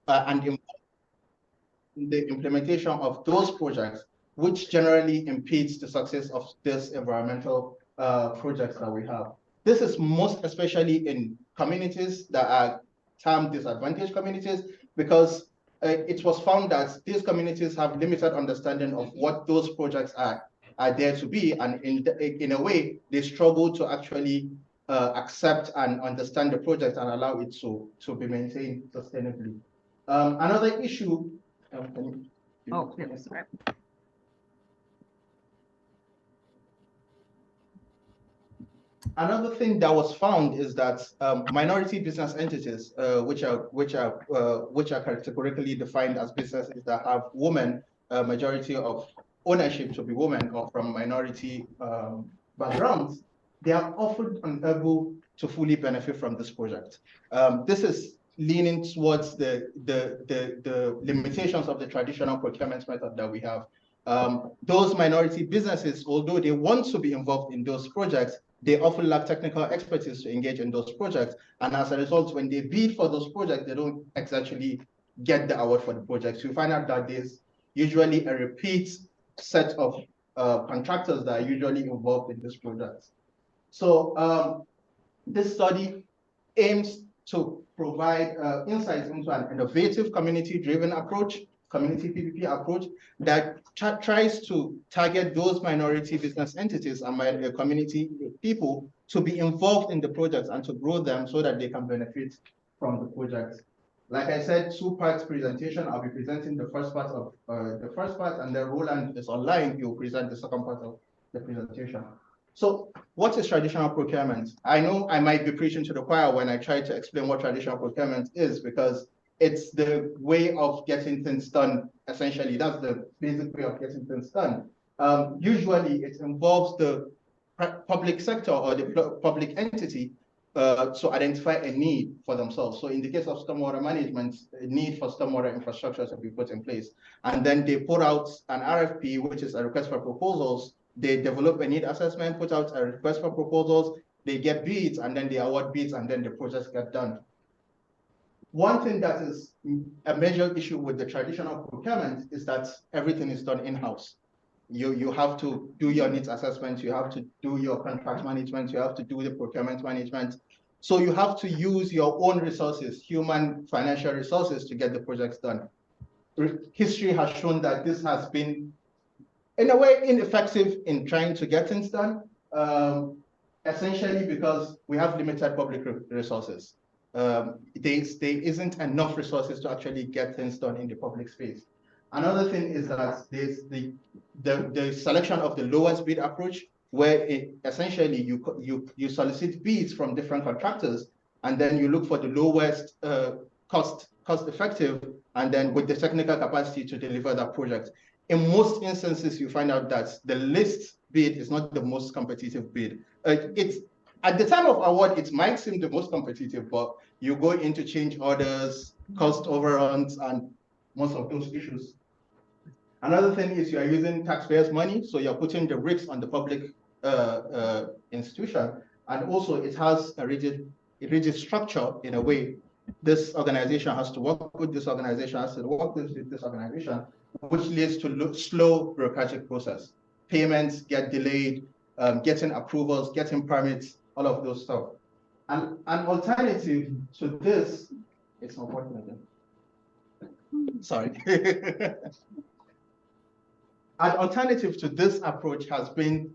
and in the implementation of those projects, which generally impedes the success of this environmental projects that we have. This is most especially in communities that are termed disadvantaged communities, because it was found that these communities have limited understanding of what those projects are there to be, and in a way, they struggle to actually accept and understand the project and allow it to be maintained sustainably. Another issue. Oh, yes, right. Another thing that was found is that minority business entities, which are categorically defined as businesses that have women, majority of ownership to be women or from minority backgrounds, they are often unable to fully benefit from this project. This is leaning towards the limitations of the traditional procurement method that we have. Those minority businesses, although they want to be involved in those projects, they often lack technical expertise to engage in those projects. And as a result, when they bid for those projects, they don't actually get the award for the projects. You find out that there's usually a repeat set of contractors that are usually involved in these projects. So this study aims to provide insights into an innovative community-driven approach, community PPP approach, that tries to target those minority business entities and community people to be involved in the projects and to grow them so that they can benefit from the projects. Like I said, two-part presentation. I'll be presenting the first part, and then Roland is online. He'll present the second part of the presentation. So what is traditional procurement? I know I might be preaching to the choir when I try to explain what traditional procurement is, because it's the way of getting things done, essentially. That's the basic way of getting things done. Usually it involves the public sector or the public entity to identify a need for themselves. So in the case of stormwater management, a need for stormwater infrastructure to be put in place. And then they put out an RFP, which is a request for proposals. They develop a need assessment, put out a request for proposals, they get bids, and then they award bids, and then the projects get done. One thing that is a major issue with the traditional procurement is that everything is done in-house. You have to do your needs assessment, you have to do your contract management, you have to do the procurement management. So you have to use your own resources, human, financial resources, to get the projects done. History has shown that this has been, in a way, ineffective in trying to get things done, essentially because we have limited public resources. There isn't enough resources to actually get things done in the public space. Another thing is that there's the selection of the lowest bid approach, where essentially you solicit bids from different contractors, and then you look for the lowest cost effective, and then with the technical capacity to deliver that project. In most instances, you find out that the list bid is not the most competitive bid. It's at the time of award, it might seem the most competitive, but you go into change orders, cost overruns, and most of those issues. Another thing is you are using taxpayers' money, so you're putting the risks on the public institution, and also it has a rigid structure in a way. This organization has to work with this organization, has to work with this organization, which leads to slow bureaucratic process. Payments get delayed, getting approvals, getting permits, all of those stuff. And an alternative to this, it's not working again. Sorry. An alternative to this approach has been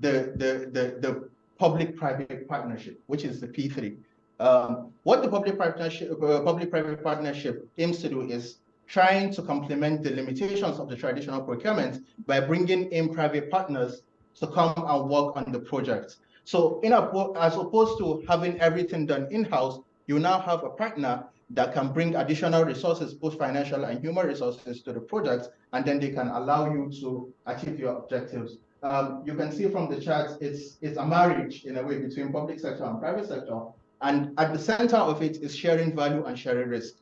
the public-private partnership, which is the P3. What the public-private partnership aims to do is trying to complement the limitations of the traditional procurement by bringing in private partners to come and work on the project. So as opposed to having everything done in-house, you now have a partner that can bring additional resources, both financial and human resources, to the project, and then they can allow you to achieve your objectives. You can see from the charts, it's a marriage in a way between public sector and private sector. And at the center of it is sharing value and sharing risk.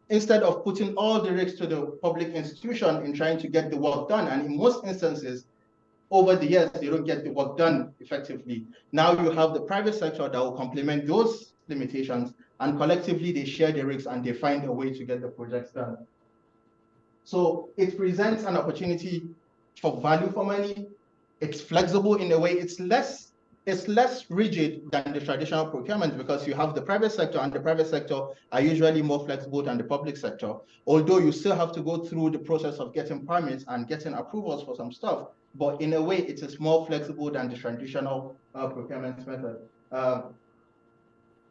Instead of putting all the risks to the public institution in trying to get the work done, and in most instances, over the years, they don't get the work done effectively. Now you have the private sector that will complement those limitations and collectively they share the risks and they find a way to get the projects done. So it presents an opportunity for value for money. It's flexible in a way. It's less rigid than the traditional procurement because you have the private sector, and the private sector are usually more flexible than the public sector. Although you still have to go through the process of getting permits and getting approvals for some stuff, but in a way it is more flexible than the traditional procurement method.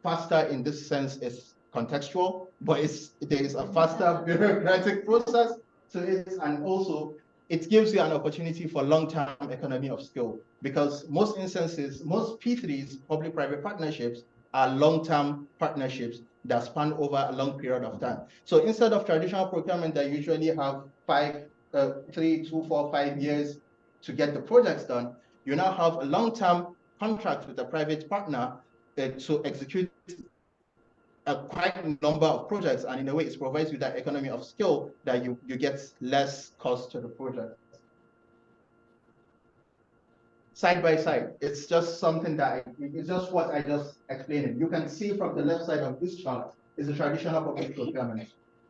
Faster in this sense is contextual, but there is a faster bureaucratic process to it, and also it gives you an opportunity for long-term economy of scale, because most instances, most P3s, public-private partnerships, are long-term partnerships that span over a long period of time. So instead of traditional procurement that usually have 3, 2, 4, 5 years to get the projects done, you now have a long-term contract with a private partner to execute a quite number of projects, and in a way it provides you that economy of scale that you get less cost to the project. Side by side, it's just something that it's just what I just explained. You can see from the left side of this chart is the traditional public procurement.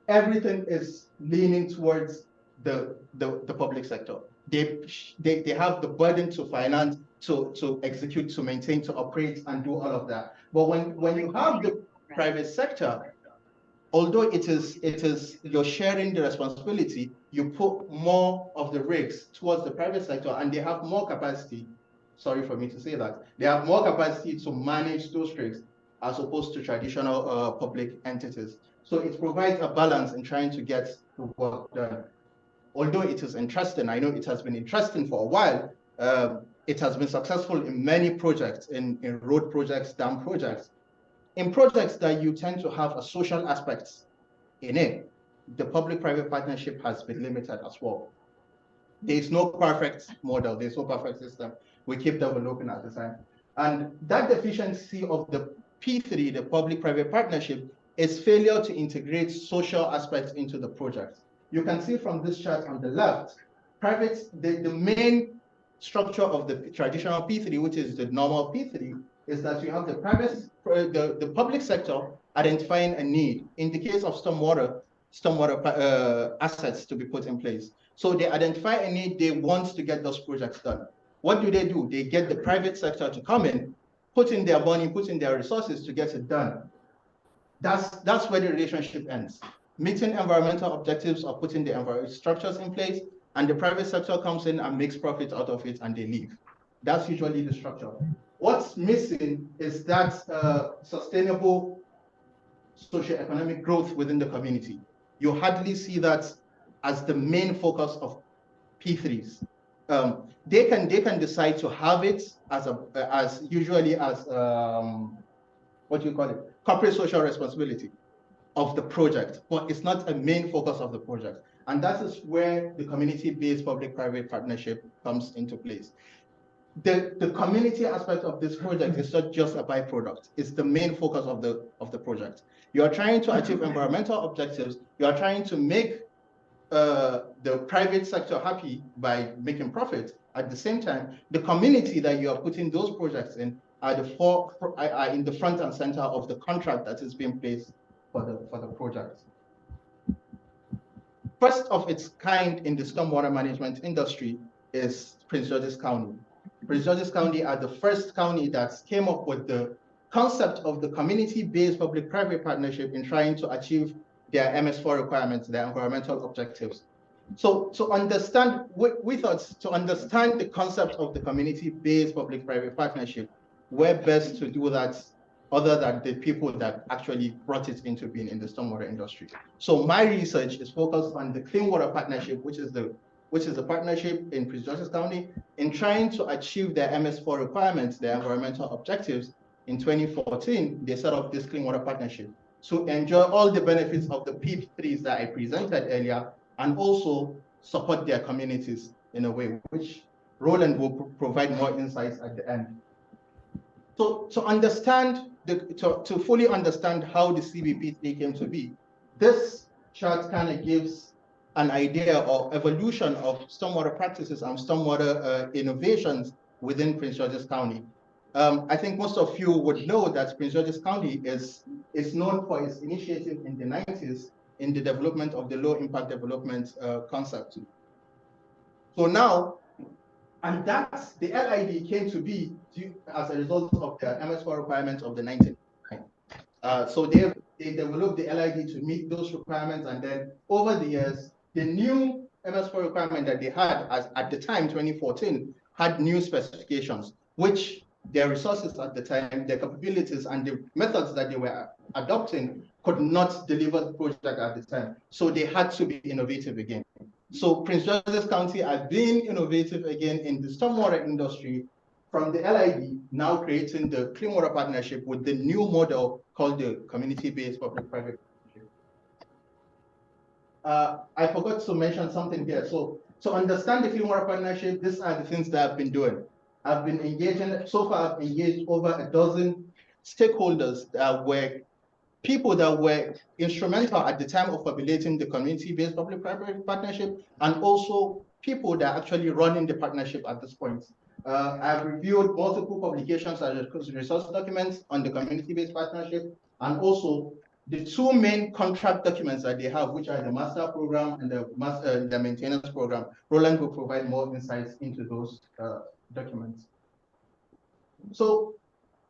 Everything is leaning towards the public sector. They have the burden to finance, to execute, to maintain, to operate, and do all of that. But when you have the private sector, although it is you're sharing the responsibility, you put more of the risks towards the private sector, and they have more capacity. Sorry for me to say that. They have more capacity to manage those risks as opposed to traditional public entities. So it provides a balance in trying to get the work done. Although it is interesting, I know it has been interesting for a while, it has been successful in many projects, in road projects, dam projects. In projects that you tend to have a social aspect in it, the public-private partnership has been limited as well. There is no perfect model, there's no perfect system. We keep developing at the time. And that deficiency of the P3, the public-private partnership, is failure to integrate social aspects into the project. You can see from this chart on the left, the main structure of the traditional P3, which is the normal P3, is that you have the public sector identifying a need. In the case of stormwater assets to be put in place. So they identify a need, they want to get those projects done. What do? They get the private sector to come in, put in their money, put in their resources to get it done. That's where the relationship ends. Meeting environmental objectives or putting the environmental structures in place, and the private sector comes in and makes profit out of it and they leave. That's usually the structure. What's missing is that sustainable socio-economic growth within the community. You hardly see that as the main focus of P3s. They can decide to have it as usually as what do you call it? Corporate social responsibility of the project, but it's not a main focus of the project. And that is where the community-based public-private partnership comes into place. The community aspect of this project is not just a byproduct, it's the main focus of the project. You are trying to achieve environmental objectives, you are trying to make the private sector happy by making profit. At the same time, the community that you are putting those projects in are in the front and center of the contract that is being placed for the project. First of its kind in the stormwater management industry is Prince George's County. Prince George's County are the first county that came up with the concept of the community-based public-private partnership in trying to achieve their MS4 requirements, their environmental objectives. So to understand, we thought to understand the concept of the community-based public-private partnership, where best to do that other than the people that actually brought it into being in the stormwater industry. So my research is focused on the Clean Water Partnership, which is the partnership in Prince George's County, in trying to achieve their MS4 requirements, their environmental objectives. In 2014, they set up this Clean Water Partnership to enjoy all the benefits of the P3s that I presented earlier, and also support their communities in a way, which Roland will provide more insights at the end. So to understand, to fully understand how the CBP3 came to be, this chart kind of gives an idea of evolution of stormwater practices and stormwater innovations within Prince George's County. I think most of you would know that Prince George's County is known for its initiative in the 90s in the development of the low impact development concept. So now, and that's the LID came to be as a result of the MS4 requirements of the 1999. So they developed the LID to meet those requirements, and then over the years, the new MS4 requirement that they had at the time, 2014, had new specifications, which their resources at the time, their capabilities, and the methods that they were adopting could not deliver the project at the time. So they had to be innovative again. So Prince George's County has been innovative again in the stormwater industry from the LID, now creating the Clean Water Partnership with the new model called the community-based public-private partnership. I forgot to mention something here. So to understand the Clean Water Partnership, these are the things that I've been doing. I've been engaging, so far I've engaged over a dozen stakeholders that were people that were instrumental at the time of formulating the community-based public-private partnership, and also people that are actually running the partnership at this point. I've reviewed multiple publications and resource documents on the community-based partnership, and also the two main contract documents that they have, which are the master program and the maintenance program. Roland will provide more insights into those documents. So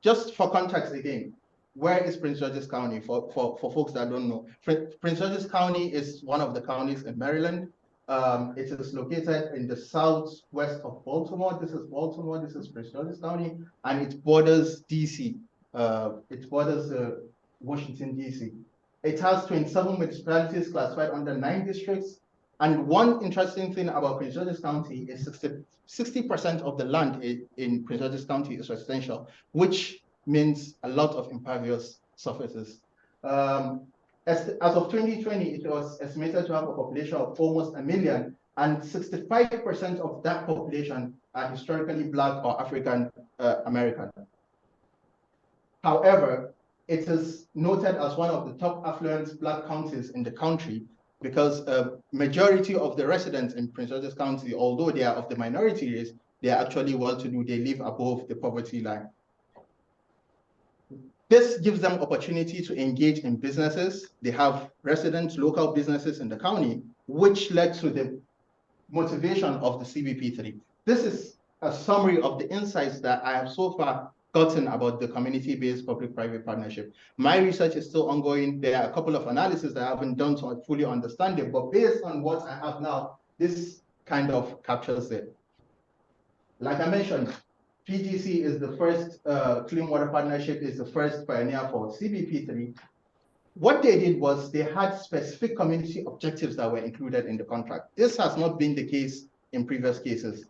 just for context again, where is Prince George's County for folks that don't know? Prince George's County is one of the counties in Maryland. It is located in the southwest of Baltimore. This is Baltimore, this is Prince George's County, and it borders DC. It borders Washington, DC. It has 27 municipalities classified under 9 districts. And one interesting thing about Prince George's County is 60% of the land in Prince George's County is residential, which means a lot of impervious surfaces. As of 2020, it was estimated to have a population of almost 1 million, and 65% of that population are historically Black or African American. However, it is noted as one of the top affluent Black counties in the country because majority of the residents in Prince George's County, although they are of the minority race, they are actually well-to-do. They live above the poverty line. This gives them opportunity to engage in businesses. They have resident local businesses in the county, which led to the motivation of the CBP3. This is a summary of the insights that I have so far gotten about the community-based public-private partnership. My research is still ongoing. There are a couple of analyses that I haven't done to fully understand it, but based on what I have now, this kind of captures it. Like I mentioned, PGC is the first Clean Water Partnership, is the first pioneer for CBP3. What they did was they had specific community objectives that were included in the contract. This has not been the case in previous cases.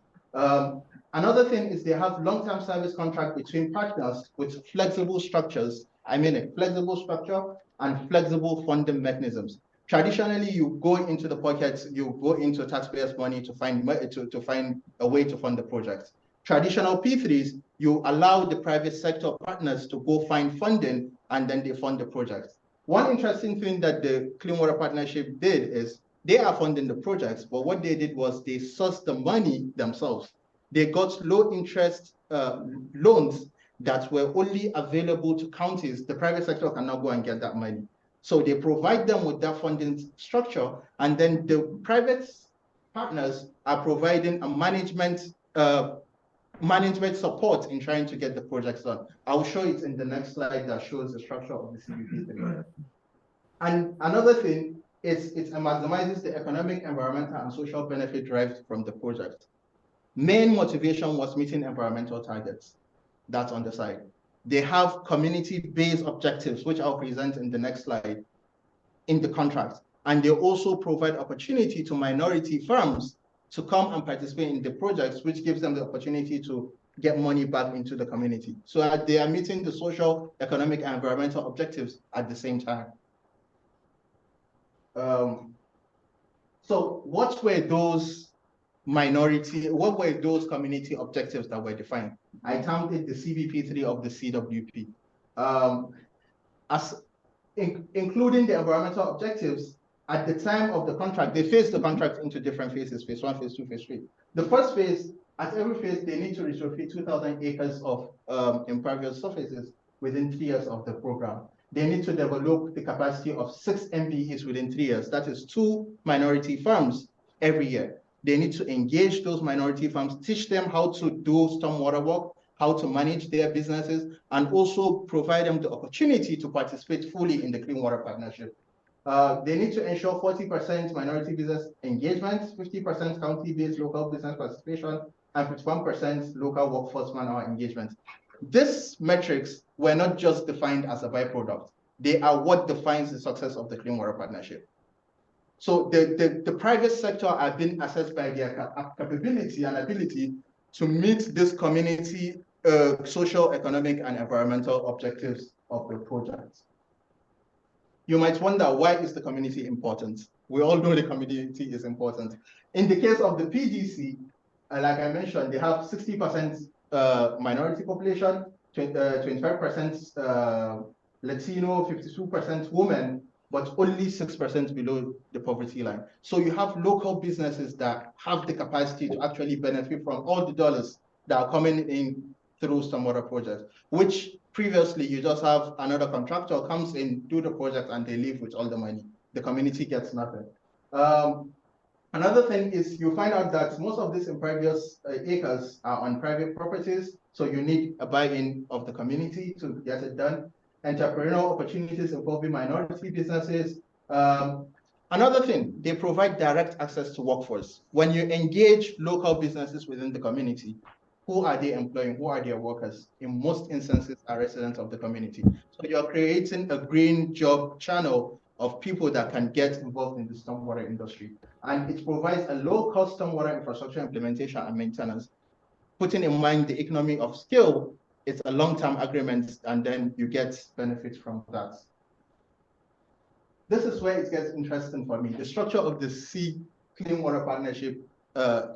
Another thing is they have long-term service contract between partners with flexible structures. I mean a flexible structure and flexible funding mechanisms. Traditionally, you go into the pockets, you go into taxpayers' money to find a way to fund the project. Traditional P3s, you allow the private sector partners to go find funding and then they fund the project. One interesting thing that the Clean Water Partnership did is they are funding the projects, but what they did was they sourced the money themselves. They got low interest loans that were only available to counties. The private sector cannot go and get that money. So they provide them with that funding structure, and then the private partners are providing a management support in trying to get the projects done. I'll show it in the next slide that shows the structure of the CBP3. And another thing is it maximizes the economic, environmental, and social benefit derived from the project. Main motivation was meeting environmental targets. That's on the side. They have community-based objectives, which I'll present in the next slide, in the contract. And they also provide opportunity to minority firms to come and participate in the projects, which gives them the opportunity to get money back into the community. So they are meeting the social, economic, and environmental objectives at the same time. So what were those community objectives that were defined? I termed it the CBP3 of the CWP. Including the environmental objectives, at the time of the contract, they phase the contract into different phases, phase 1, phase 2, phase 3. The first phase, at every phase, they need to retrofit 2,000 acres of impervious surfaces within 3 years of the program. They need to develop the capacity of 6 MPEs within 3 years. That is 2 minority farms every year. They need to engage those minority farms, teach them how to do stormwater work, how to manage their businesses, and also provide them the opportunity to participate fully in the Clean Water Partnership. They need to ensure 40% minority business engagement, 50% county-based local business participation, and 51% local workforce man-hour engagement. These metrics were not just defined as a byproduct. They are what defines the success of the Clean Water Partnership. So the private sector are being assessed by their capability and ability to meet this community social, economic, and environmental objectives of the project. You might wonder, why is the community important? We all know the community is important. In the case of the PGC, like I mentioned, they have 60% minority population, 25% Latino, 52% women, but only 6% below the poverty line. So you have local businesses that have the capacity to actually benefit from all the dollars that are coming in through stormwater projects, which previously you just have another contractor comes in, do the project, and they leave with all the money. The community gets nothing. Another thing is you find out that most of these impervious acres are on private properties, so you need a buy-in of the community to get it done. Entrepreneurial opportunities involving minority businesses. Another thing, they provide direct access to workforce. When you engage local businesses within the community, who are they employing? Who are their workers? In most instances, are residents of the community. So you're creating a green job channel of people that can get involved in the stormwater industry. And it provides a low-cost stormwater infrastructure implementation and maintenance. Putting in mind the economy of scale, it's a long-term agreement, and then you get benefits from that. This is where it gets interesting for me, the structure of the Clean Water Partnership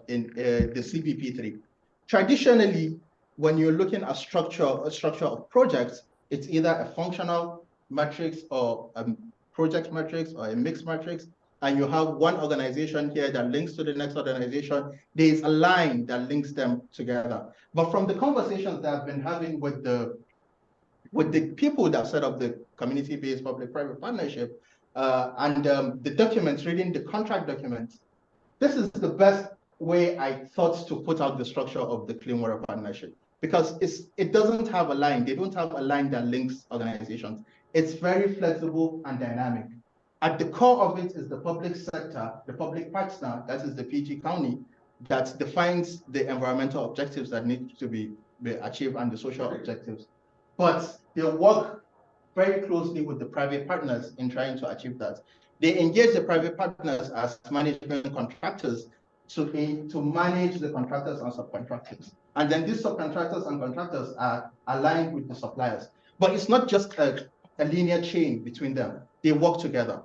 in the CBP3. Traditionally, when you're looking at a structure of projects, it's either a functional matrix or a project matrix or a mixed matrix, and you have one organization here that links to the next organization. There is a line that links them together. But from the conversations that I've been having with the people that set up the community-based public-private partnership and the documents, reading the contract documents, this is the best way I thought to put out the structure of the Clean Water Partnership, because it doesn't have a line. They don't have a line that links organizations. It's very flexible and dynamic. At the core of it is the public sector, the public partner, that is the PG County, that defines the environmental objectives that need to be achieved and the social objectives. But they work very closely with the private partners in trying to achieve that. They engage the private partners as management contractors to manage the contractors and subcontractors. And then these subcontractors and contractors are aligned with the suppliers. But it's not just a linear chain between them. They work together.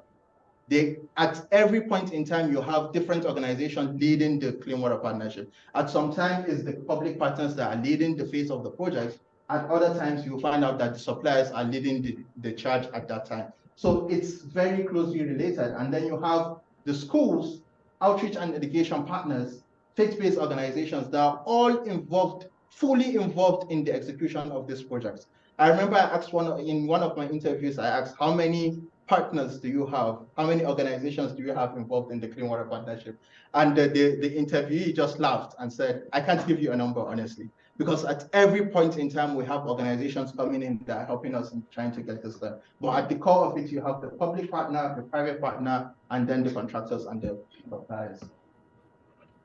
At every point in time, you have different organizations leading the Clean Water Partnership. At some time, it's the public partners that are leading the phase of the project. At other times, you find out that the suppliers are leading the charge at that time. So it's very closely related. And then you have the schools, outreach and education partners, faith-based organizations that are all involved, fully involved in the execution of this project. I remember I asked in one of my interviews, I asked, how many partners do you have? How many organizations do you have involved in the Clean Water Partnership? And the interviewee just laughed and said, I can't give you a number, honestly, because at every point in time, we have organizations coming in that are helping us in trying to get this done. But at the core of it, you have the public partner, the private partner, and then the contractors and the suppliers.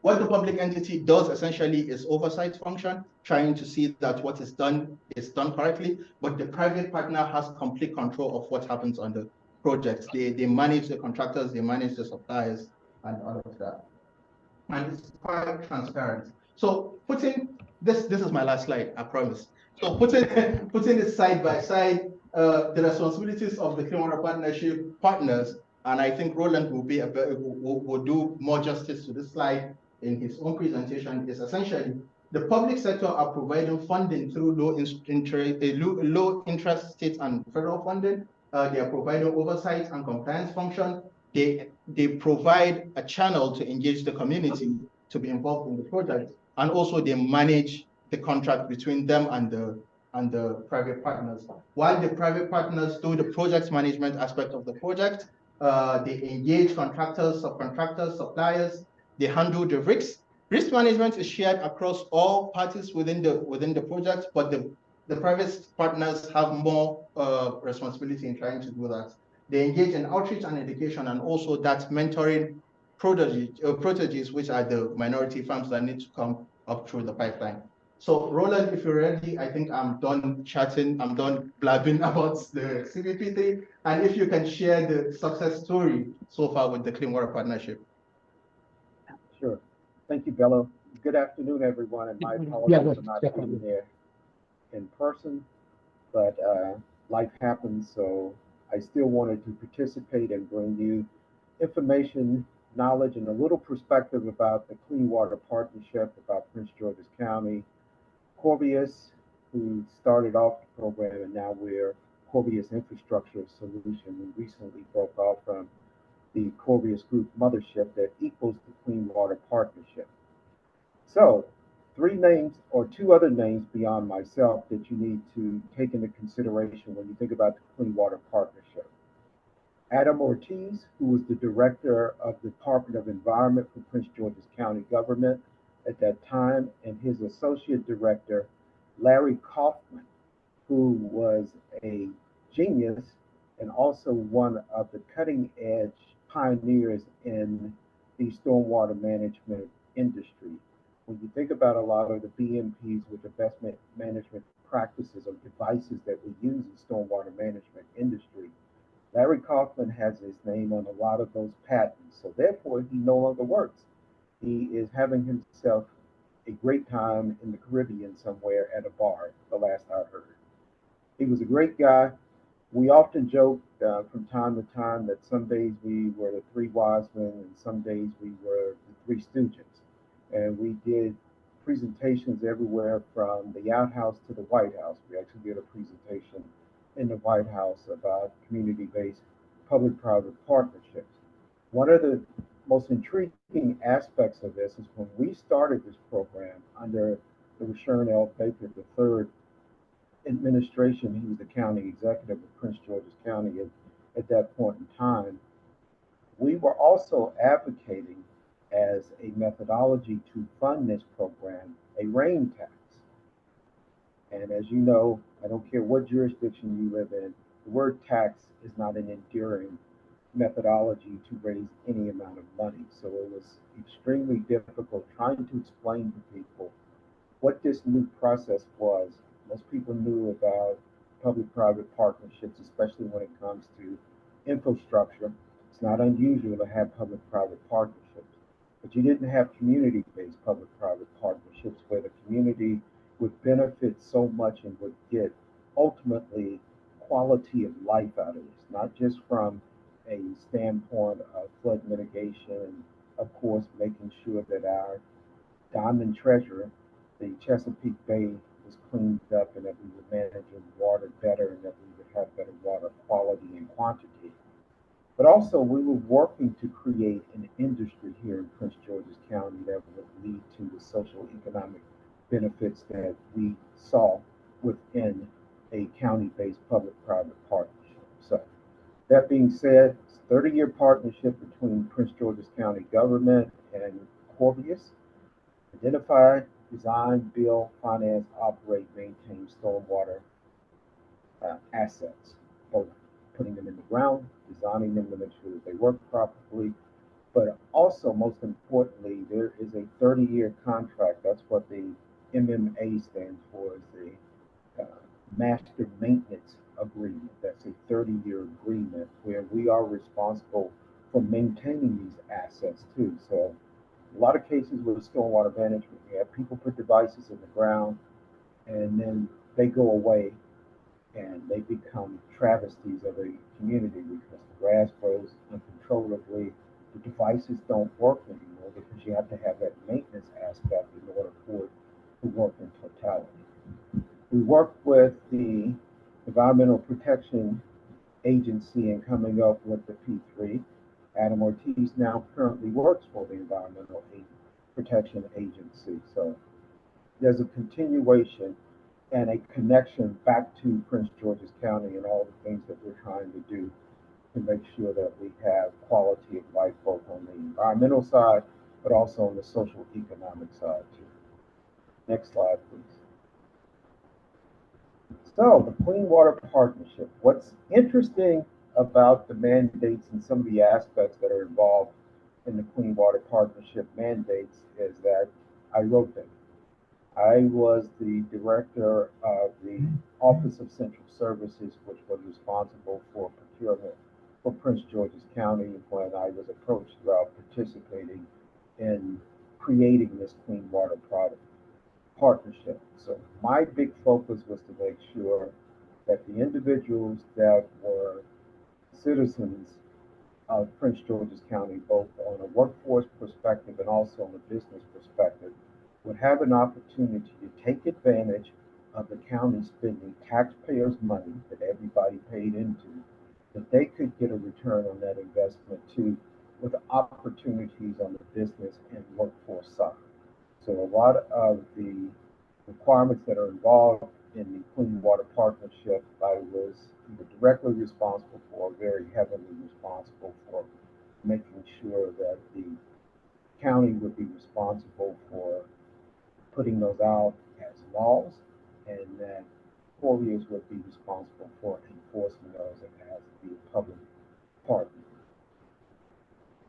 What the public entity does essentially is oversight function, trying to see that what is done correctly, but the private partner has complete control of what happens on the projects. They manage the contractors, they manage the suppliers, and all of that. And it's quite transparent. So this is my last slide, I promise. So putting it side by side, the responsibilities of the Clean Water Partnership partners, and I think Roland will do more justice to this slide in his own presentation, is essentially the public sector are providing funding through low interest state and federal funding. They are providing oversight and compliance function. they provide a channel to engage the community to be involved in the project, and also they manage the contract between them and the private partners. While the private partners do the project management aspect of the project, they engage contractors, subcontractors, suppliers, they handle the risks. Risk management is shared across all parties within the project, but the private partners have more responsibility in trying to do that. They engage in outreach and education, and also that mentoring proteges, which are the minority farms that need to come up through the pipeline. So Roland, if you're ready, I think I'm done chatting, I'm done blabbing about the CBP3, and if you can share the success story so far with the Clean Water Partnership. Sure. Thank you, Bello. Good afternoon, everyone, and my apologies for not being there in person, but life happens, so I still wanted to participate and bring you information, knowledge, and a little perspective about the Clean Water Partnership, about Prince George's County, Corvias, who started off the program, and now we're Corvias Infrastructure Solution. We recently broke off from the Corvias Group mothership that equals the Clean Water Partnership. So, three names or two other names beyond myself that you need to take into consideration when you think about the Clean Water Partnership. Adam Ortiz, who was the director of the Department of Environment for Prince George's County government at that time, and his associate director, Larry Kaufman, who was a genius and also one of the cutting edge pioneers in the stormwater management industry. When you think about a lot of the BMPs, with investment management practices or devices that we use in stormwater management industry, Larry Kaufman has his name on a lot of those patents. So therefore, he no longer works. He is having himself a great time in the Caribbean somewhere at a bar, the last I heard. He was a great guy. We often joke from time to time that some days we were the three wise men and some days we were the three stooges. And we did presentations everywhere from the outhouse to the White House. We actually did a presentation in the White House about community-based public-private partnerships. One of the most intriguing aspects of this is when we started this program under the Return L. Baker III administration. He was the county executive of Prince George's County at that point in time. We were also advocating as a methodology to fund this program a rain tax. And as you know, I don't care what jurisdiction you live in, the word tax is not an enduring methodology to raise any amount of money. So it was extremely difficult trying to explain to people what this new process was. Most people knew about public-private partnerships, especially when it comes to infrastructure. It's not unusual to have public-private partnerships, but you didn't have community-based public-private partnerships where the community would benefit so much and would get ultimately quality of life out of this, not just from a standpoint of flood mitigation, of course, making sure that our diamond treasure, the Chesapeake Bay, was cleaned up and that we were managing water better and that we would have better water quality and quantity. But also we were working to create an industry here in Prince George's County that would lead to the social economic benefits that we saw within a county-based public-private partnership. So that being said, it's a 30-year partnership between Prince George's County government and Corvias. Identify, design, build, finance, operate, maintain stormwater assets, both putting them in the ground, designing them to make sure that they work properly, but also, most importantly, there is a 30-year contract. That's what the MMA stands for, is the Master Maintenance Agreement. That's a 30-year agreement where we are responsible for maintaining these assets too. So a lot of cases with stormwater management, you have people put devices in the ground and then they go away and they become travesties of a community because the grass grows uncontrollably. The devices don't work anymore because you have to have that maintenance aspect in order for it to work in totality. We work with the Environmental Protection Agency in coming up with the P3. Adam Ortiz now currently works for the Environmental Protection Agency. So there's a continuation and a connection back to Prince George's County and all the things that we're trying to do to make sure that we have quality of life both on the environmental side, but also on the social economic side too. Next slide, please. So the Clean Water Partnership. What's interesting about the mandates and some of the aspects that are involved in the Clean Water Partnership mandates is that I wrote them. I was the director of the Office of Central Services, which was responsible for procurement for Prince George's County when I was approached about participating in creating this clean water partnership. So my big focus was to make sure that the individuals that were citizens of Prince George's County, both on a workforce perspective and also on a business perspective, would have an opportunity to take advantage of the county spending taxpayers' money that everybody paid into, that they could get a return on that investment too, with opportunities on the business and workforce side. So a lot of the requirements that are involved in the Clean Water Partnership, I was either directly responsible for or very heavily responsible for making sure that the county would be responsible for putting those out as laws, and that Corvias would be responsible for enforcing those as the public partner.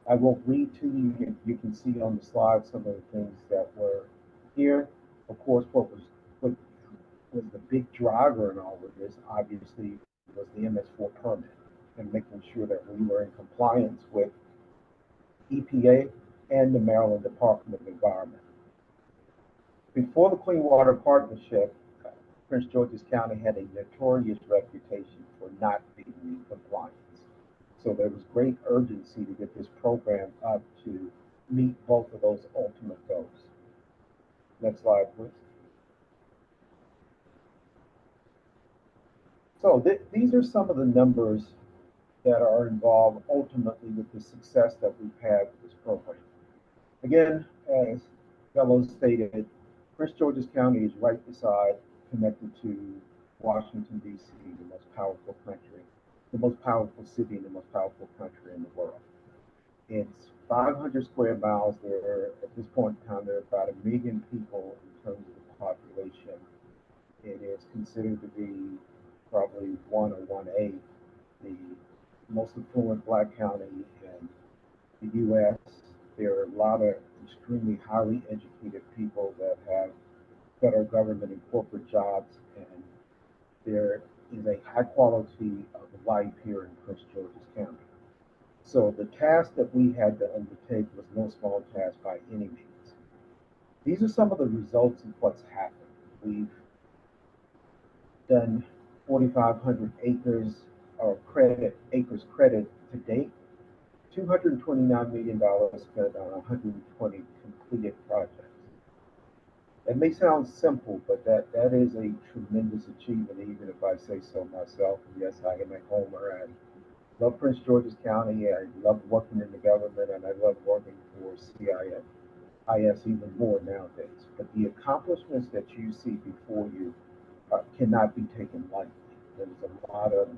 I won't read to you. You can see on the slide some of the things that were here. Of course, what was the big driver in all of this, obviously, was the MS4 permit and making sure that we were in compliance with EPA and the Maryland Department of Environment. Before the Clean Water Partnership, Prince George's County had a notorious reputation for not being in compliance. So there was great urgency to get this program up to meet both of those ultimate goals. Next slide, please. So these are some of the numbers that are involved ultimately with the success that we've had with this program. Again, as Bello stated, Prince George's County is right beside, connected to Washington, D.C., the most powerful country, the most powerful city, and the most powerful country in the world. It's 500 square miles. At this point in time, there are about 1 million people in terms of the population. It is considered to be probably 1 or 1A, the most affluent Black county in the U.S. There are a lot of extremely highly educated people that have federal government and corporate jobs, and there is a high quality of life here in Prince George's County. So the task that we had to undertake was no small task by any means. These are some of the results of what's happened. We've done 4,500 acres credit to date, $229 million spent on 120 completed projects. That may sound simple, but that is a tremendous achievement, even if I say so myself. And yes, I am a homer. I love Prince George's County. I love working in the government, and I love working for CIS even more nowadays. But the accomplishments that you see before you cannot be taken lightly. There's a lot of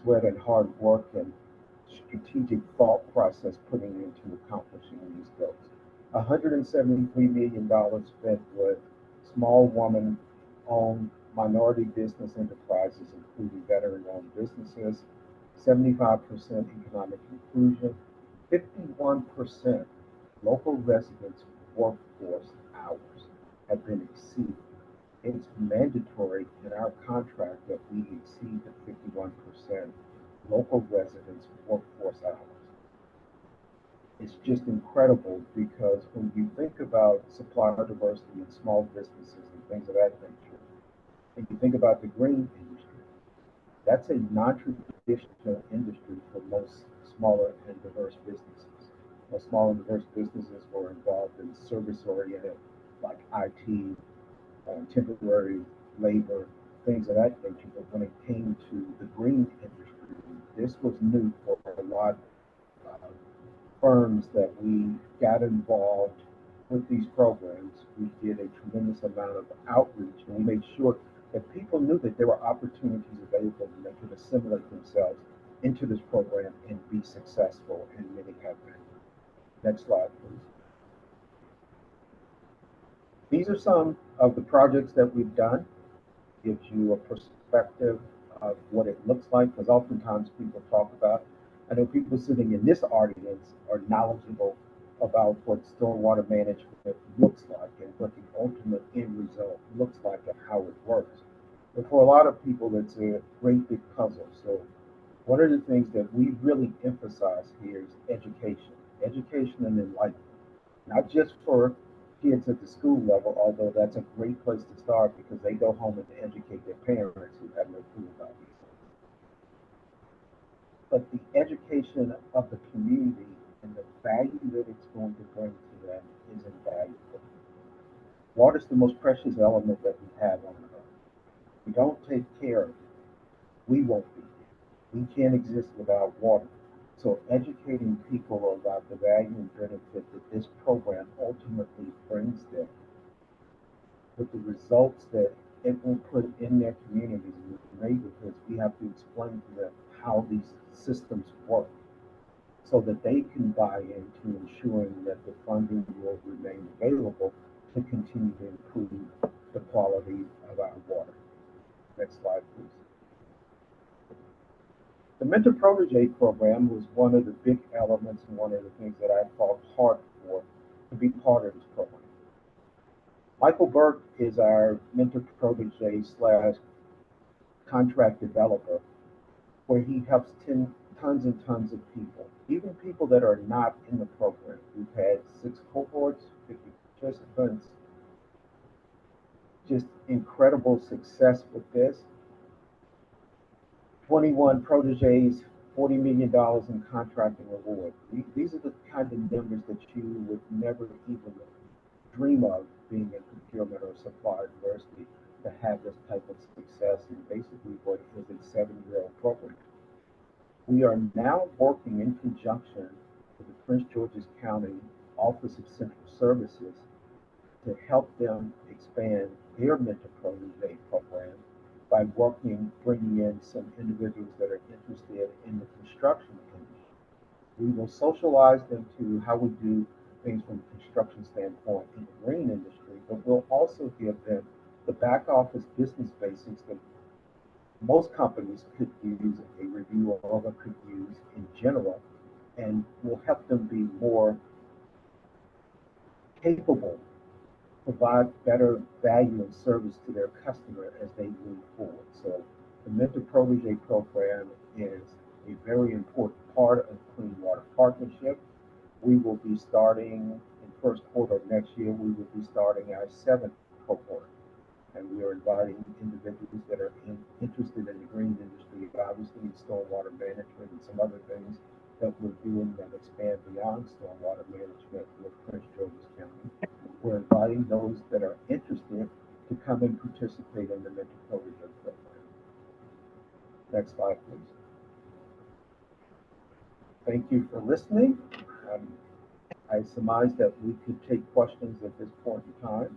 sweat and hard work and strategic thought process putting into accomplishing these goals. $173 million spent with small woman-owned minority business enterprises, including veteran-owned businesses, 75% economic inclusion, 51% local residents' workforce hours have been exceeded. It's mandatory in our contract that we exceed the 51% local residents' workforce hours. It's just incredible because when you think about supplier diversity in small businesses and things of that nature, and you think about the green industry, that's a non-traditional industry for most smaller and diverse businesses. Most small and diverse businesses were involved in service-oriented, like IT, temporary labor, things of that nature. But when it came to the green industry, this was new for a lot of firms that we got involved with these programs, we did a tremendous amount of outreach, and we made sure that people knew that there were opportunities available and they could assimilate themselves into this program and be successful, and many have been. Next slide, please. These are some of the projects that we've done. Gives you a perspective of what it looks like, because oftentimes people talk about, I know people sitting in this audience are knowledgeable about what stormwater management looks like and what the ultimate end result looks like and how it works. But for a lot of people, it's a great big puzzle. So one of the things that we really emphasize here is education, education and enlightenment, not just for kids at the school level, although that's a great place to start because they go home and educate their parents who have no clue about these things. But the education of the community and the value that it's going to bring to them is invaluable. Water is the most precious element that we have on earth. If we don't take care of it, we won't be here. We can't exist without water. So educating people about the value and benefit that this program ultimately brings them, with the results that it will put in their communities and their neighborhoods, we have to explain to them how these systems work so that they can buy into ensuring that the funding will remain available to continue to improve the quality of our water. Next slide, please. The Mentor Protege program was one of the big elements and one of the things that I fought hard for to be part of this program. Michael Burke is our Mentor Protege / contract developer, where he helps tons and tons of people, even people that are not in the program. We've had 6 cohorts, 50 participants, just incredible success with this. 21 proteges, $40 million in contracting award. These are the kind of numbers that you would never even dream of being in procurement or supplier diversity to have this type of success in basically what is a 7-year-old program. We are now working in conjunction with the Prince George's County Office of Central Services to help them expand their Mentor Protege program by bringing in some individuals that are interested in the construction industry. We will socialize them to how we do things from a construction standpoint in the green industry, but we'll also give them the back office business basics that most companies could use, a review of could use in general, and will help them be more capable, provide better value and service to their customer as they move forward. So the Mentor Protege program is a very important part of Clean Water Partnership. We will be starting in first quarter of next year, we will be starting our 7th cohort. And we are inviting individuals that are interested in the green industry, obviously in stormwater management and some other things that we're doing that expand beyond stormwater management with Prince George's County. We're inviting those that are interested to come and participate in the Mentor Protege program. Next slide, please. Thank you for listening. I surmise that we could take questions at this point in time.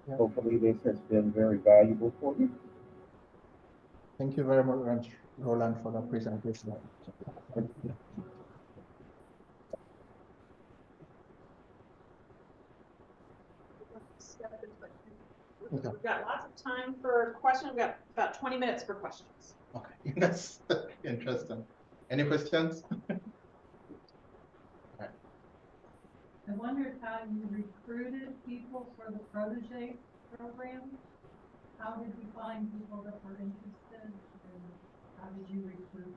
Yeah. Hopefully this has been very valuable for you. Thank you very much, Roland, for the presentation. Okay. We've got lots of time for questions. We've got about 20 minutes for questions. Okay, that's interesting. Any questions? I wondered how you recruited people for the protege program. How did you find people that were interested, and how did you recruit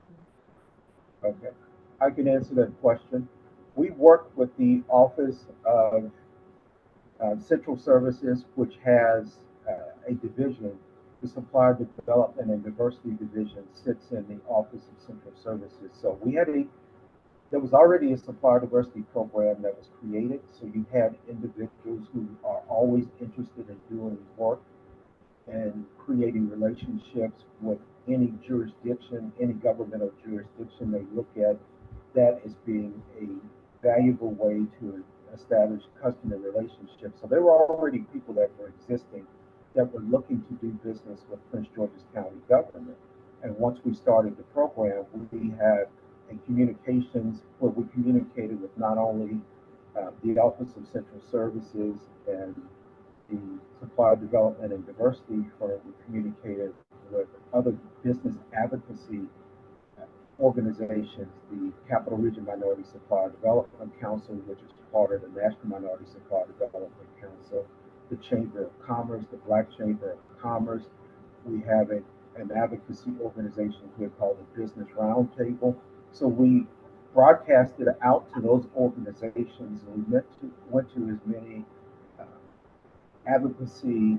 them? Okay, I can answer that question. We work with the Office of Central Services, which has a division. The Supplier Development and Diversity Division sits in the Office of Central Services. So there was already a supplier diversity program that was created. So you had individuals who are always interested in doing work and creating relationships with any jurisdiction, any governmental jurisdiction. They look at that as being a valuable way to establish customer relationships. So there were already people that were existing that were looking to do business with Prince George's County government. And once we started the program, we had a communications where we communicated with not only the Office of Central Services and the Supply Development and Diversity Firm, we communicated with other business advocacy organizations, the Capital Region Minority Supply Development Council, which is part of the National Minority Supply Development Council, the Chamber of Commerce, the Black Chamber of Commerce. We have an advocacy organization here called the Business Roundtable. So we broadcasted out to those organizations, and we went to as many advocacy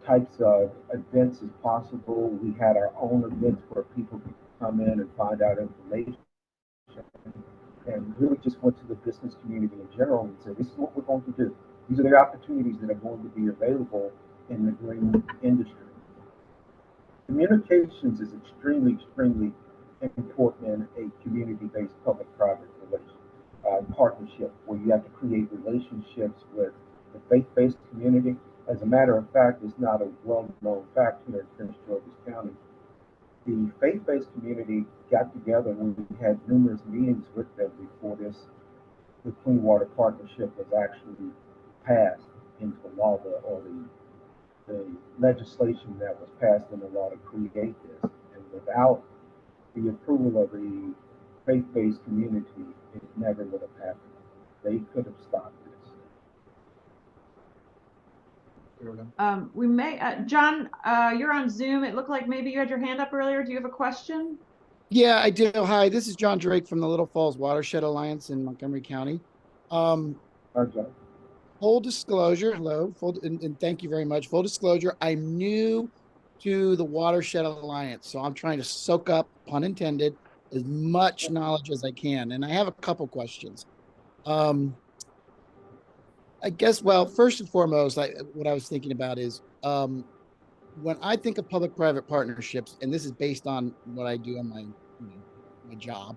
types of events as possible. We had our own events where people could come in and find out information, and really just went to the business community in general and said, this is what we're going to do. These are the opportunities that are going to be available in the green industry. Communications is extremely, extremely important in a community-based public-private partnership, where you have to create relationships with the faith-based community. As a matter of fact, it's not a well-known fact here in Prince George's County. The faith-based community got together and we had numerous meetings with them before the Clean Water Partnership was actually passed into law, or the legislation that was passed into law to create this. And without the approval of the faith-based community, it never would have happened. They could have stopped this. We may, John, you're on Zoom. It looked like maybe you had your hand up earlier. Do you have a question? Yeah, I do. Hi, this is John Drake from the Little Falls Watershed Alliance in Montgomery County. Hi, John. Full disclosure, hello, and thank you very much. Full disclosure, I'm new to the Watershed Alliance, so I'm trying to soak up, pun intended, as much knowledge as I can. And I have a couple questions. I guess, well, first and foremost, what I was thinking about is when I think of public-private partnerships, and this is based on what I do on my job,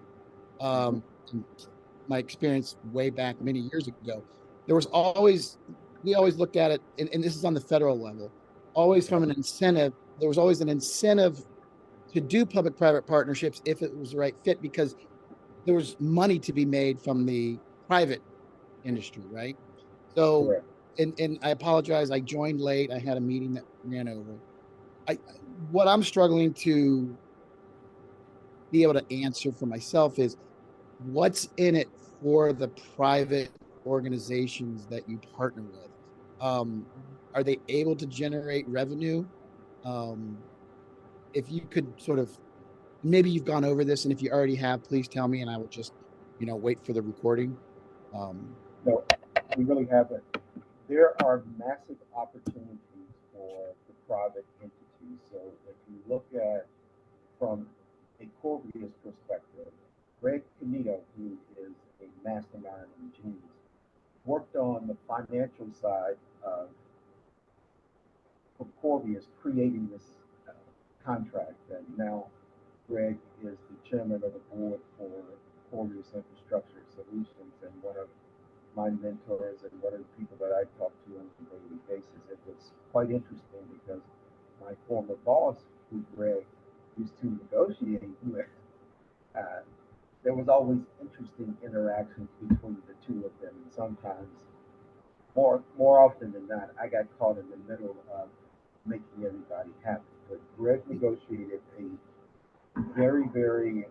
my experience way back many years ago, we always looked at it, and this is on the federal level, always from an incentive. There was always an incentive to do public-private partnerships if it was the right fit, because there was money to be made from the private industry, right? So, Correct. and I apologize, I joined late. I had a meeting that ran over. What I'm struggling to be able to answer for myself is, what's in it for the private organizations that you partner with? Are they able to generate revenue? If you could sort of, maybe you've gone over this, and if you already have, please tell me, and I will just, wait for the recording. No, we really haven't. There are massive opportunities for the private entities. So if you look at from a Corvias perspective, Greg Canito, who is a mastermind and genius, worked on the financial side of Corvias creating this contract. And now Greg is the chairman of the board for Corvias Infrastructure Solutions, and one of my mentors and one of the people that I talk to on a daily basis. It was quite interesting because my former boss, who Greg used to negotiate with, there was always interesting interactions between the two of them, and sometimes, more often than not, I got caught in the middle of making everybody happy. But Greg negotiated a very, very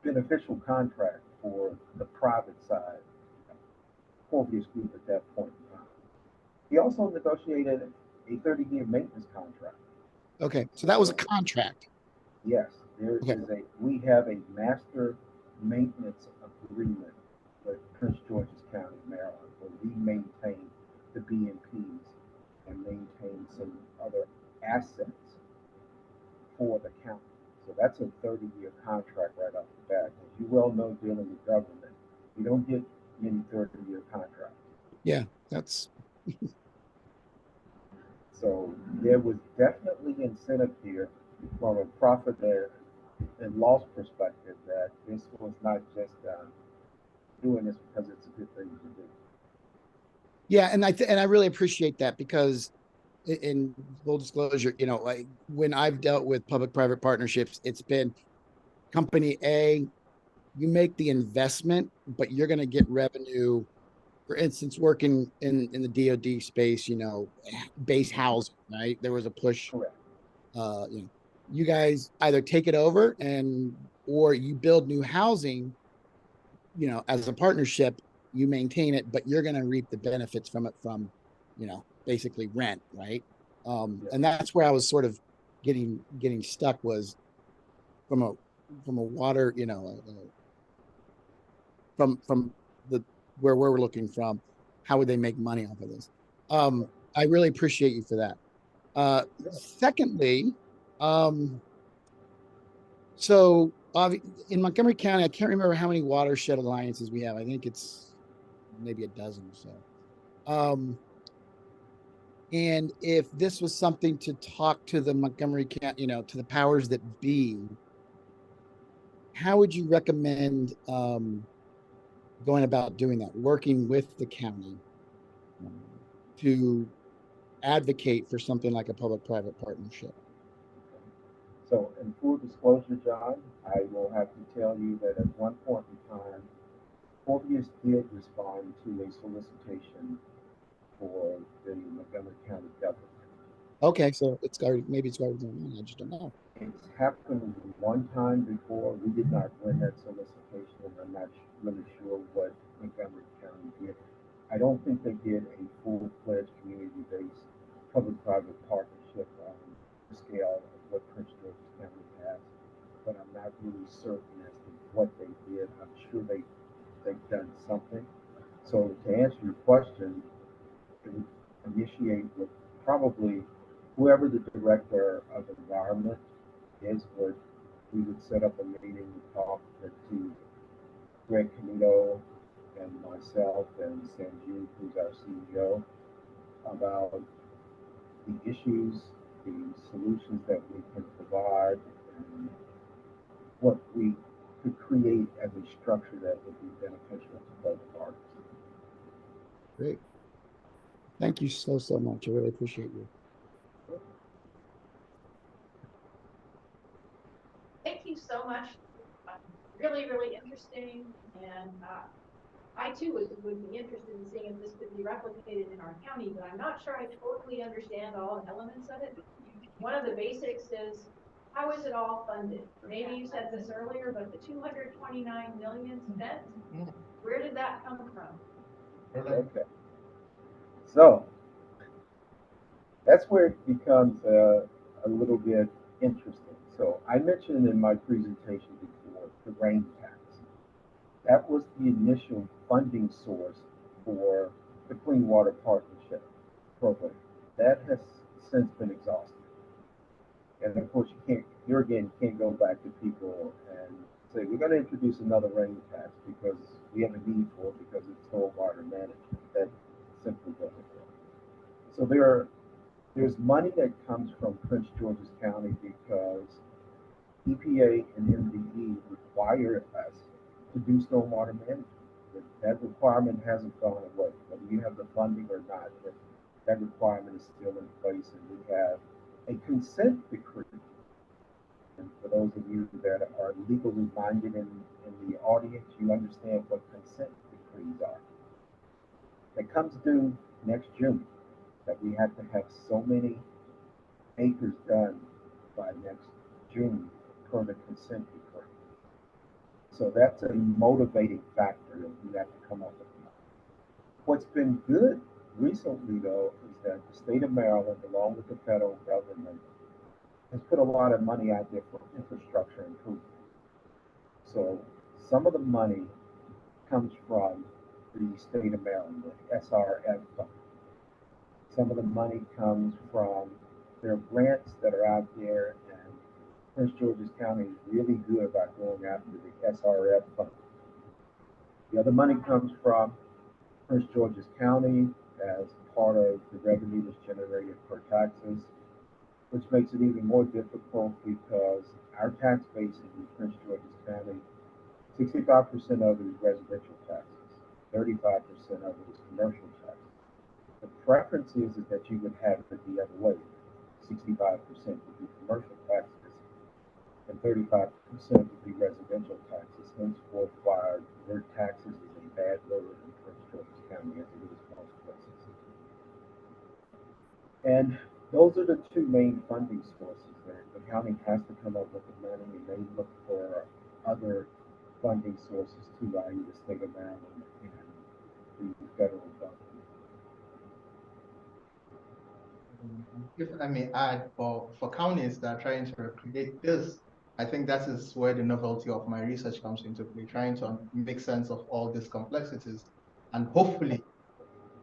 beneficial contract for the private side, Corvias Group at that point in time. He also negotiated a 30-year maintenance contract. Okay, so that was a contract. Yes, we have a master maintenance agreement with Prince George's County, Maryland, where we maintain the BMPs and maintain some other assets for the county. So that's a 30-year contract right off the bat. As you well know, dealing with government, you don't get many 30-year contracts. Yeah, that's. So there was definitely incentive here from a profit and loss perspective that this was not just doing this because it's a good thing to do. Yeah, and I really appreciate that because in full disclosure, you know, like when I've dealt with public-private partnerships, it's been company A, you make the investment, but you're going to get revenue. For instance, working in the DoD space, you know, base housing, right? There was a push, Correct. you know, you guys either take it over or you build new housing, you know, as a partnership, you maintain it, but you're going to reap the benefits from it from, you know, basically rent, right? Yeah. And that's where I was sort of getting stuck was from a water, you know, from the where we're looking from, how would they make money off of this? I really appreciate you for that. Secondly, so in Montgomery County, I can't remember how many watershed alliances we have. I think it's maybe a dozen or so. And if this was something to talk to the Montgomery County, you know, to the powers that be, how would you recommend going about doing that, working with the county to advocate for something like a public-private partnership? So in full disclosure, John, I will have to tell you that at one point in time, Corvias did respond to a solicitation for the Montgomery County government. Okay, so maybe it's already going on. I just don't know. It's happened one time before. We did not win that solicitation, and I'm not really sure what Montgomery County did. I don't think they did a full-fledged community-based public-private partnership on the scale of what Prince George's County has, but I'm not really certain as to what they did. I'm sure they've done something. So to answer your question, it would initiate with probably whoever the director of environment is, we would set up a meeting and talk to Greg Canito and myself and Sanjeev, who's our CEO, about the issues, the solutions that we can provide, and what we could create as a structure that would be beneficial to both parties. Great. Thank you so much. I really appreciate you. Thank you so much. Really, really interesting. And I too would be interested in seeing if this could be replicated in our county, but I'm not sure I totally understand all elements of it. One of the basics is, how is it all funded? Maybe you said this earlier, but the 229 million spent, where did that come from? Okay. So that's where it becomes a little bit interesting. So I mentioned in my presentation before the rain tax. That was the initial funding source for the Clean Water Partnership program. That has since been exhausted. And of course, here again, you can't go back to people and say, we're going to introduce another rain tax because we have a need for it because it's stormwater management. That simply doesn't work. So there's money that comes from Prince George's County because EPA and MDE require us to do stormwater management. That requirement hasn't gone away. Whether you have the funding or not, that requirement is still in place, and we have a consent decree. And for those of you that are legally minded in the audience, you understand what consent decrees are. That comes due next June, that we have to have so many acres done by next June per the consent decree. So that's a motivating factor that you have to come up with. What's been good recently, though, is that the state of Maryland, along with the federal government, has put a lot of money out there for infrastructure improvement. So some of the money comes from the state of Maryland, the SRF fund. Some of the money comes from their grants that are out there, and Prince George's County is really good about going after the SRF fund. The other money comes from Prince George's County as part of the revenue that's generated for taxes. which makes it even more difficult because our tax base in Prince George's County, 65% of it is residential taxes, 35% of it is commercial taxes. The preference is that you would have it the other way. 65% would be commercial taxes and 35% would be residential taxes. Henceforth, why their taxes is a bad word in Prince George's County as it is most places. And those are the two main funding sources there. The county has to come up with the money and they look for other funding sources too, i.e. the state of Maryland and the federal government. If I may add, for counties that are trying to recreate this, I think that is where the novelty of my research comes into play, trying to make sense of all these complexities. And hopefully,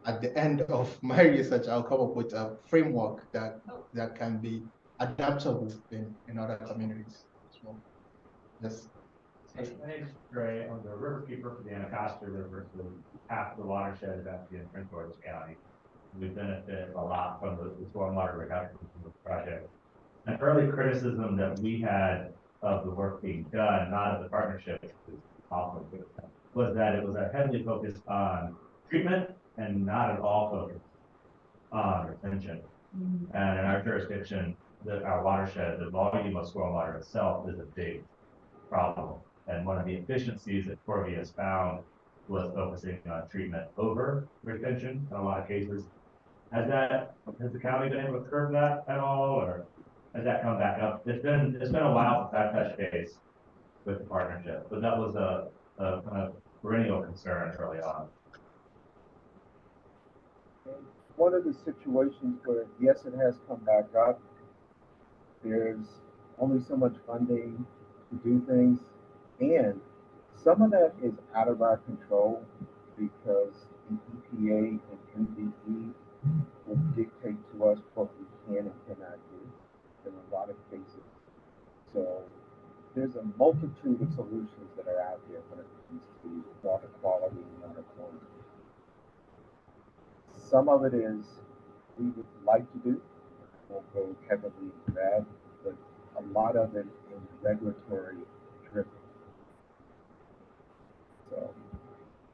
at the end of my research, I'll come up with a framework that can be adaptable in other communities as well. Yes. My name is Ray. I'm the riverkeeper for the Anacostia River, so half of the watershed is actually in Prince George's County. We benefit a lot from the stormwater reduction project. An early criticism that we had of the work being done, not of the partnership, was that it was heavily focused on treatment and not at all focused on retention. And in our jurisdiction, our watershed, the volume of stormwater itself is a big problem. And one of the efficiencies that Corvias found was focusing on treatment over retention in a lot of cases. Has the county been able to curb that at all, or has that come back up? It's been a while since I've touched base with the partnership, but that was a kind of perennial concern early on. One of the situations where, yes, it has come back up. There's only so much funding to do things, and some of that is out of our control because the EPA and MDE will dictate to us what we can and cannot do in a lot of cases. So there's a multitude of solutions that are out there when it comes to water quality and water quantity. Some of it is we would like to do, won't go heavily into that, but a lot of it is regulatory driven. So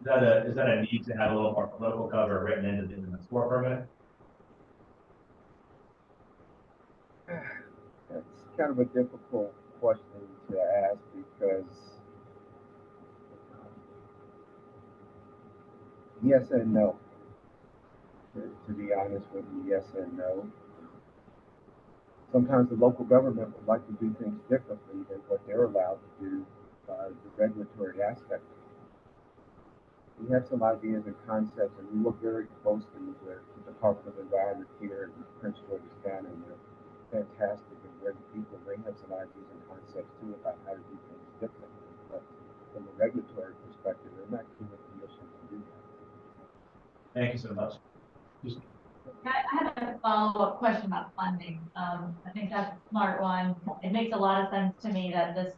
Is that a need to have a little more local cover written into the sport permit? That's kind of a difficult question to ask because yes and no. To be honest with you, yes and no. Sometimes the local government would like to do things differently than what they're allowed to do by the regulatory aspect. We have some ideas and concepts, and we work very closely with the Department of Environment here in Prince George's County. They're fantastic and great people. They have some ideas and concepts too about how to do things differently. But from a regulatory perspective, they're not given permission to do that. Thank you so much. I have a follow-up question about funding. I think that's a smart one. It makes a lot of sense to me that this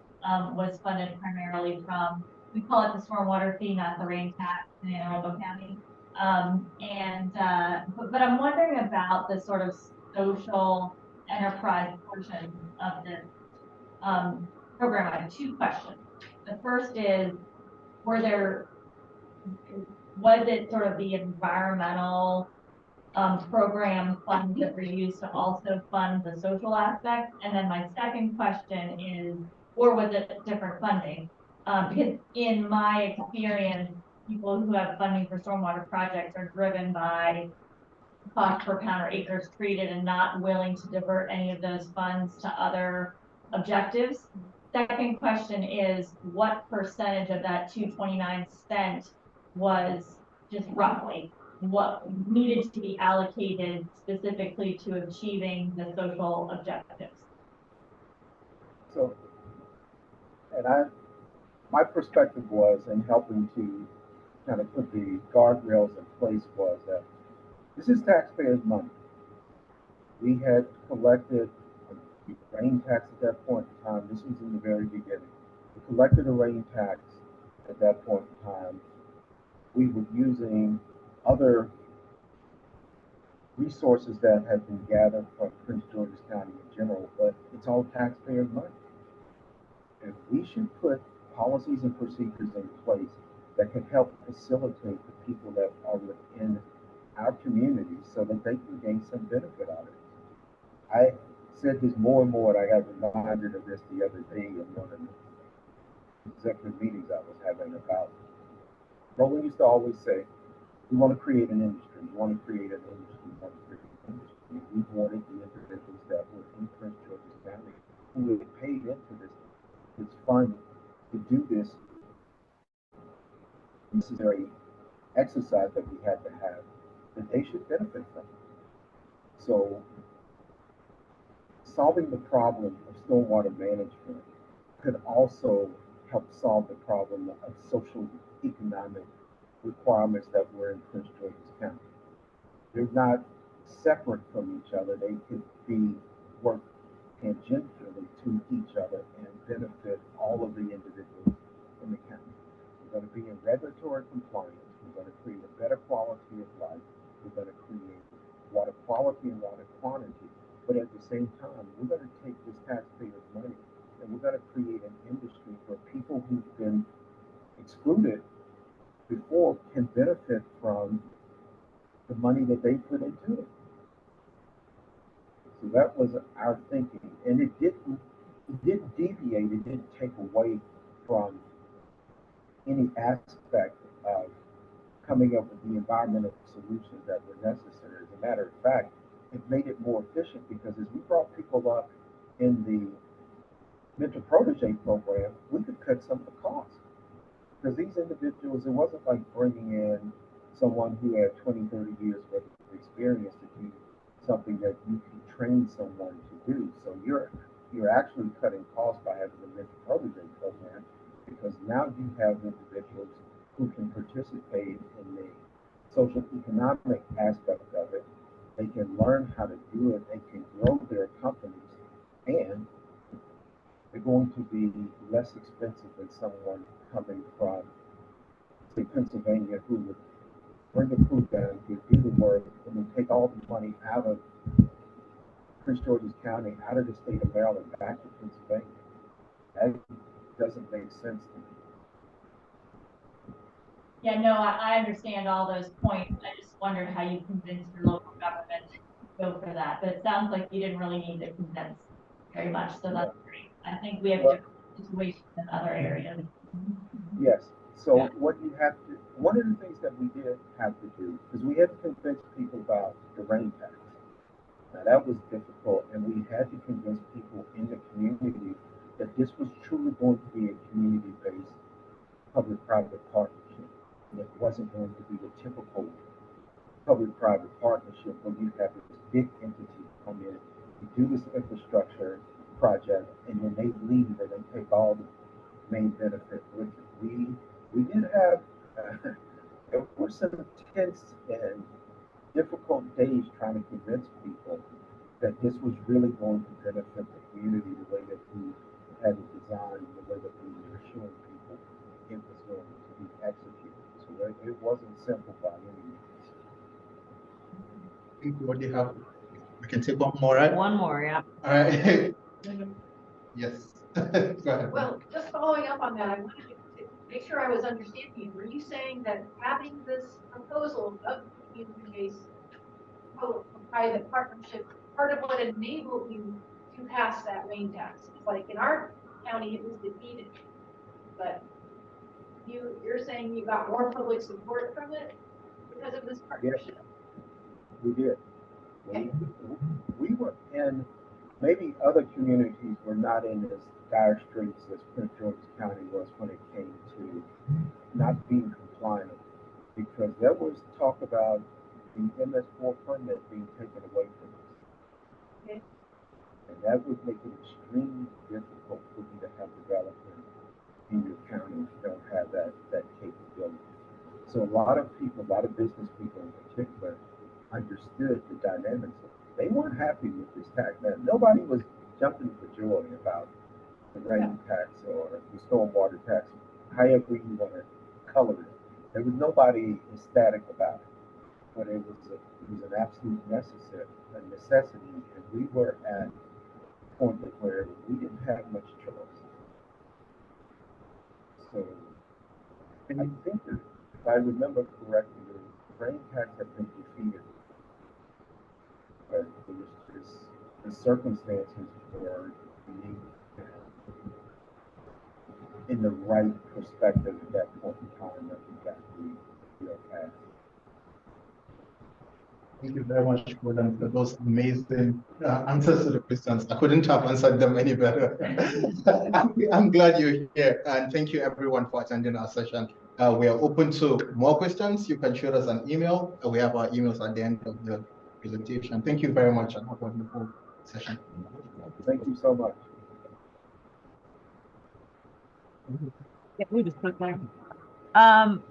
was funded primarily from, we call it the stormwater fee, not the rain tax in Anne Arundel County. But I'm wondering about the sort of social enterprise portion of this program. I have two questions. The first is, was it sort of the environmental program funds that were used to also fund the social aspect? And then my second question is, or was it different funding? Because in my experience, people who have funding for stormwater projects are driven by cost per pound or acres treated and not willing to divert any of those funds to other objectives. Second question is, what percentage of that 229 spent was just roughly what needed to be allocated specifically to achieving the social objectives? So, and my perspective was in helping to kind of put the guardrails in place was that this is taxpayers' money. We had collected a rain tax at that point in time. This was in the very beginning. We collected a rain tax at that point in time. We were using other resources that have been gathered from Prince George's County in general, but it's all taxpayer money. And we should put policies and procedures in place that can help facilitate the people that are within our community so that they can gain some benefit out of it. I said this more and more, and I got reminded of this the other day in one of the executive meetings I was having about. Roland used to always say, we want to create an industry, we want to create an industry, we want to create an industry. We wanted the individuals that were in Prince George's County who had paid into this fund to do this necessary exercise that we had to have, that they should benefit from. So solving the problem of stormwater management could also help solve the problem of social economic requirements that were in Prince George's County. They're not separate from each other. They could be worked tangentially to each other and benefit all of the individuals in the county. We're going to be in regulatory compliance. We're going to create a better quality of life. We're going to create water quality and water quantity. But at the same time, we're going to take this taxpayers' money and we're going to create an industry where people who've been excluded before can benefit from the money that they put into it. So that was our thinking, and it didn't deviate, it didn't take away from any aspect of coming up with the environmental solutions that were necessary. As a matter of fact, it made it more efficient because as we brought people up in the mentor protege program, we could cut some of the costs. Because these individuals, it wasn't like bringing in someone who had 20, 30 years worth of experience to do something that you can train someone to do. So you're actually cutting costs by having the mentor protege program, because now you have individuals who can participate in the social economic aspect of it. They can learn how to do it, they can grow their companies, and they're going to be less expensive than someone coming from, say, Pennsylvania, who would bring the crew down, do the work, and then take all the money out of Prince George's County, out of the state of Maryland, back to Pennsylvania. That doesn't make sense to me. Yeah, no, I understand all those points. I just wondered how you convinced your local government to go for that. But it sounds like you didn't really need to convince very much, so that's great. I think we have different situations in other areas. Yes. So what you have to, one of the things that we did have to do is we had to convince people about the rain tax. Now that was difficult, and we had to convince people in the community that this was truly going to be a community-based public-private partnership. And it wasn't going to be the typical public-private partnership where you have this big entity come in, you do this infrastructure project, and then they leave and they take all the main benefit with it. We did have there were some tense and difficult days trying to convince people that this was really going to benefit the community the way that we had it designed, the way that we were showing people it was going to be executed. So it wasn't simple by any means. I think we already have, we can take one more, right? One more, yeah. All right. Yes. Go ahead. Well, just following up on that, I wanted to make sure I was understanding you. Were you saying that having this proposal of community-based public-private partnership, part of what enabled you to pass that rain tax? Like in our county, it was defeated, but you're saying you got more public support from it because of this partnership? Yes, we did. We were in, maybe other communities were not in as dire straits as Prince George's County was when it came to not being compliant, because there was talk about the MS4 permit being taken away from us. Okay. And that would make it extremely difficult for you to have development in your county if you don't have that capability. So a lot of people, a lot of business people in particular, understood the dynamics. They weren't happy with this tax. Now, nobody was jumping for joy about the rain tax or the stormwater tax, however you want to color it. There was nobody ecstatic about it. but it was an absolute necessity, and we were at a point where we didn't have much choice. So I think that if I remember correctly, the grain tax had been defeated, but it was just the circumstances were unique and in the right perspective at that point in time that we got the bill passed. Thank you very much, Roland, for those amazing answers to the questions. I couldn't have answered them any better. I'm glad you're here, and thank you everyone for attending our session. We are open to more questions. You can shoot us an email. We have our emails at the end of the presentation. Thank you very much, and have a wonderful session. Thank you so much. Yeah, we just put that.